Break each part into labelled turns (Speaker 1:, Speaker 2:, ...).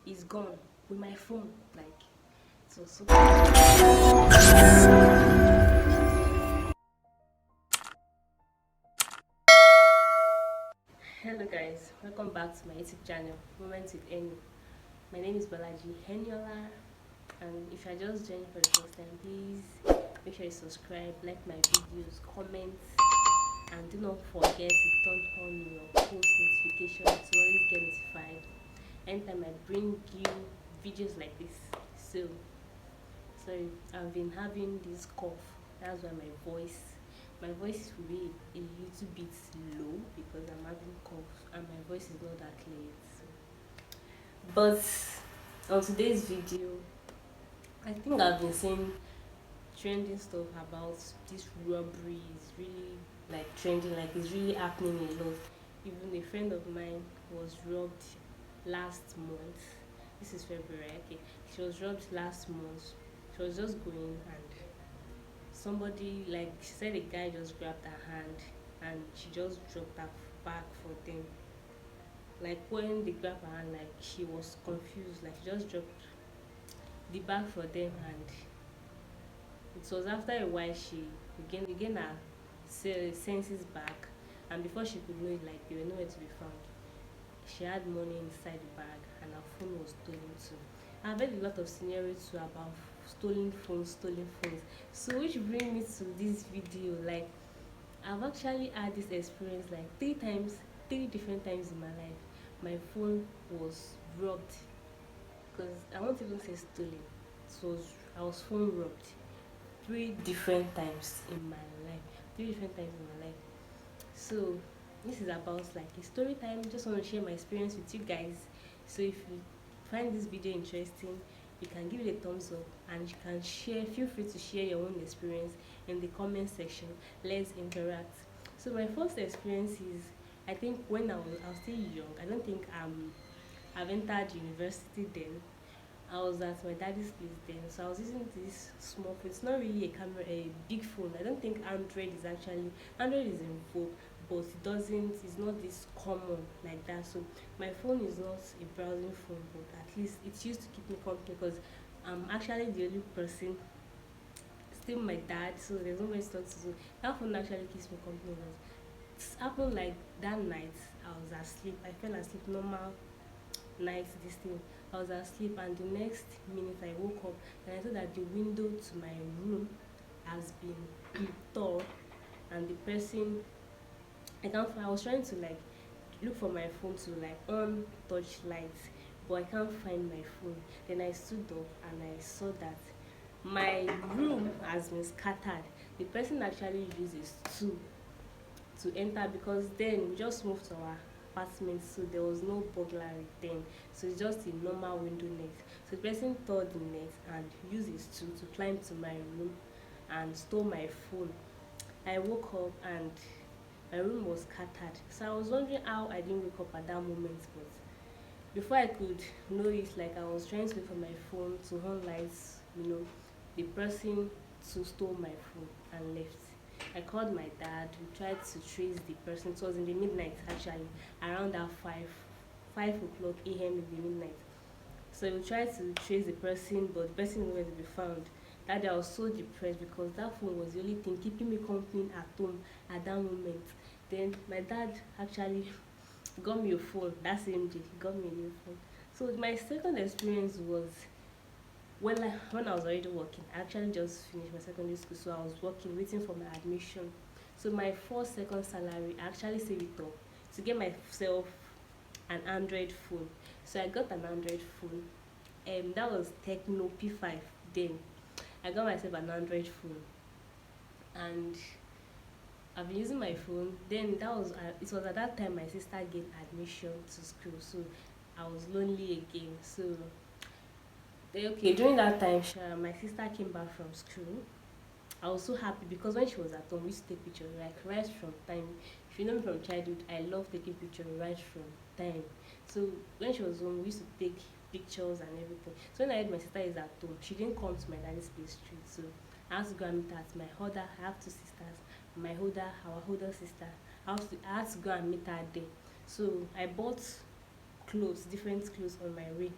Speaker 1: is gone with my phone. Like, it was so. Hello guys, welcome back to my YouTube channel, Moments with Eni. My name is Balaji Henyola, and if you are just joining for the first time, please make sure you subscribe, like my videos, comment, and do not forget to turn on your post notification to always get notified anytime I bring you videos like this. Sorry, I've been having this cough. That's why my voice will be a little bit low because I'm having cough and my voice is not that clear yet. But on today's video, I think I've been seeing trending stuff about this robbery is really like trending, like it's really happening a lot. Even a friend of mine was robbed last month. This is February. Okay, she was robbed last month. She was just going and somebody, like she said, a guy just grabbed her hand and she just dropped her back for them. Like when they grabbed her hand, like she was confused, like she just dropped the bag for them, and it was after a while she regained her senses back, and before she could know it, like they were nowhere to be found. She had money inside the bag and her phone was stolen too. I've heard a lot of scenarios too about stolen phones. So which bring me to this video. Like I've actually had this experience like three different times in my life. My phone was robbed, because I won't even say stolen. It was I was phone robbed three different times in my life. Three different times in my life. So this is about like a story time. Just want to share my experience with you guys. So if you find this video interesting, you can give it a thumbs up and you can share. Feel free to share your own experience in the comment section. Let's interact. So my first experience is, I think when I was still young. I don't think I've entered university then. I was at my daddy's place then, so I was using this small phone. It's not really a camera, a big phone. I don't think Android is in vogue, but it doesn't. It's not this common like that. So my phone is not a browsing phone, but at least it's used to keep me company because I'm actually the only person. Still my dad, so there's nobody to talk to. So that phone actually keeps me company. But it happened like that night. I was asleep. I fell asleep normal night this thing. I was asleep and the next minute I woke up and I saw that the window to my room has been tore, and the person, I was trying to like look for my phone to like on touch lights, but I can't find my phone. Then I stood up and I saw that my room has been scattered. The person actually uses to enter, because then we just moved to our apartment, so there was no burglary then, so it's just a normal window net. So the person tore the net and used his tool to climb to my room and stole my phone. I woke up and my room was scattered, so I was wondering how I didn't wake up at that moment. But before I could know it, like I was trying to look for my phone to on lights, the person to stole my phone and left. I called my dad. We tried to trace the person. It was in the midnight actually, around that five o'clock a.m. in the midnight. So we tried to trace the person, but the person nowhere to be found. That day I was so depressed because that phone was the only thing keeping me company at home at that moment. Then my dad actually got me a phone that same day. He got me a new phone. So my second experience was when I was already working. I actually just finished my secondary school, so I was working, waiting for my admission. So my first second salary, I actually saved it up to get myself an Android phone. So I got an Android phone. That was Techno P5 then. I got myself an Android phone, and I've been using my phone. Then it was at that time my sister gained admission to school, so I was lonely again. So okay, during that time, my sister came back from school. I was so happy because when she was at home, we used to take pictures like right from time. If you know me from childhood, I love taking pictures right from time. So when she was home, we used to take pictures and everything. So when I heard my sister is at home, she didn't come to my daddy's place straight. So I had to go and meet her at I have two sisters. Our older sister. I had to go and meet her there. So I bought clothes, different clothes on my way.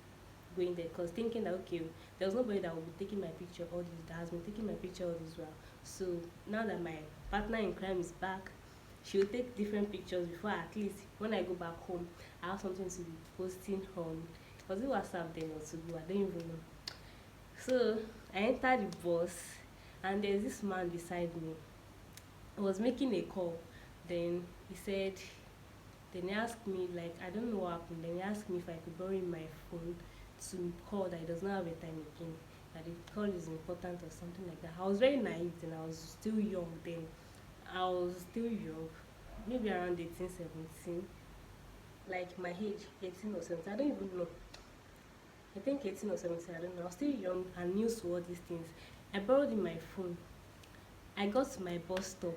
Speaker 1: going there, because thinking that okay, there was nobody that would be taking my picture all this, that has been taking my picture all this while. So now that my partner in crime is back, she'll take different pictures before, at least when I go back home, I have something to be posting on. Was it WhatsApp then or to go? I don't even know. So I entered the bus, and there's this man beside me. I was making a call. Then he said, then he asked me, like, I don't know what happened. Then he asked me if I could borrow my phone to call, that he does not have a time again, that the call is important or something like that. I was very naive then. I was still young then. I was still young, maybe around 18, 17. Like my age, 18 or 17. I don't even know. I think 18 or 17, I don't know. I was still young and new to all these things. I borrowed him my phone. I got to my bus stop.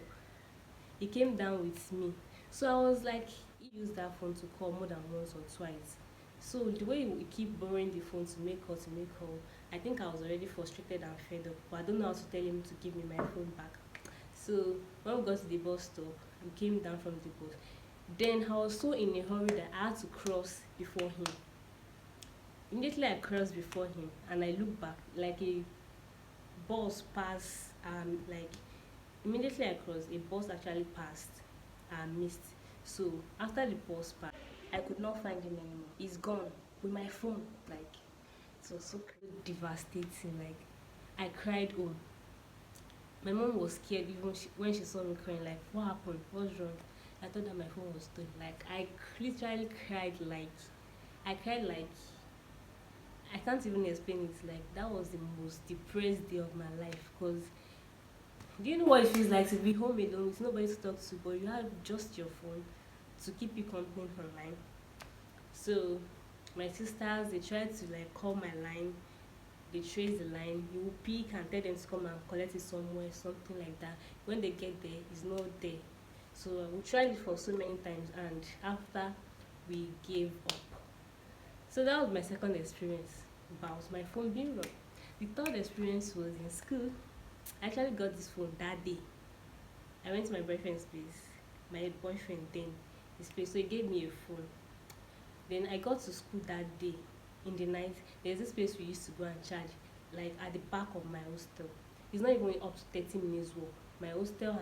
Speaker 1: He came down with me. So I was like, he used that phone to call more than once or twice. So the way we keep borrowing the phone to make call, I think I was already frustrated and fed up. But I don't know how to tell him to give me my phone back. So when we got to the bus stop, we came down from the bus. Then I was so in a hurry that I had to cross before him. Immediately I crossed before him and I looked back, like a bus passed, like immediately I crossed, a bus actually passed and missed. So after the bus passed, I could not find him anymore. He's gone with my phone. Like, it was so devastating. Like, I cried. Oh, my mom was scared even when she saw me crying. Like, what happened? What's wrong? I thought that my phone was stolen. Like, I literally cried. Like, I cried like I can't even explain it. Like, that was the most depressed day of my life. Cause do you know what it feels like to be home alone with nobody to talk to, but you have just your phone to keep you company online? So my sisters, they tried to like call my line. They trace the line. You will pick and tell them to come and collect it somewhere, something like that. When they get there, it's not there. So we tried it for so many times, and after we gave up. So that was my second experience about my phone being robbed. The third experience was in school. I actually got this phone that day. I went to my boyfriend's place. My boyfriend then, his place, so he gave me a phone. Then I got to school that day in the night. There's this place we used to go and charge, like at the back of my hostel. It's not even up to 30 minutes walk. My hostel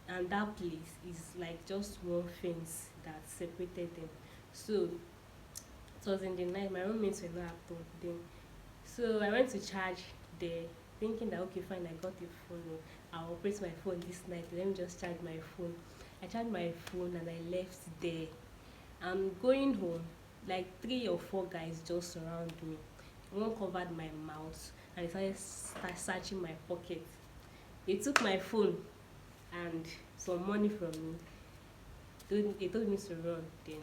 Speaker 1: and that place is like just one fence that separated them. So it was in the night. My roommates were not at home then. So I went to charge there, thinking that okay, fine, I got the phone. I'll operate my phone this night. Let me just charge my phone. I charged my phone and I left there. I'm going home. Like 3 or 4 guys just surround me. One covered my mouth and they started searching my pocket. They took my phone and some money from me. They told me to run. Then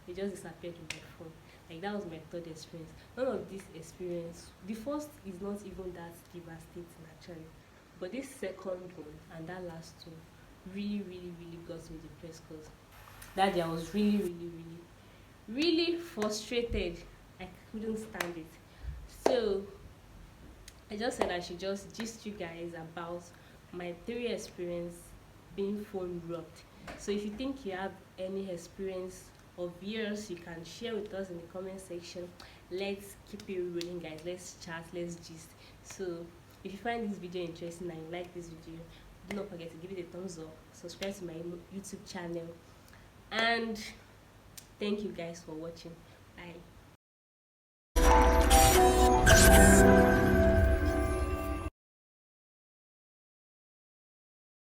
Speaker 1: they just disappeared with my phone. Like, that was my third experience. None of this experience, the first is not even that devastating actually, but this second one and that last one really got me depressed, because that day I was really frustrated. I couldn't stand it. So I just said I should just gist you guys about my three experience being phone robbed. So if you think you have any experience of yours, you can share with us in the comment section. Let's keep it rolling, guys. Let's chat, let's gist. So if you find this video interesting and you like this video, do not forget to give it a thumbs up, subscribe to my YouTube channel, and thank you guys for watching. Bye.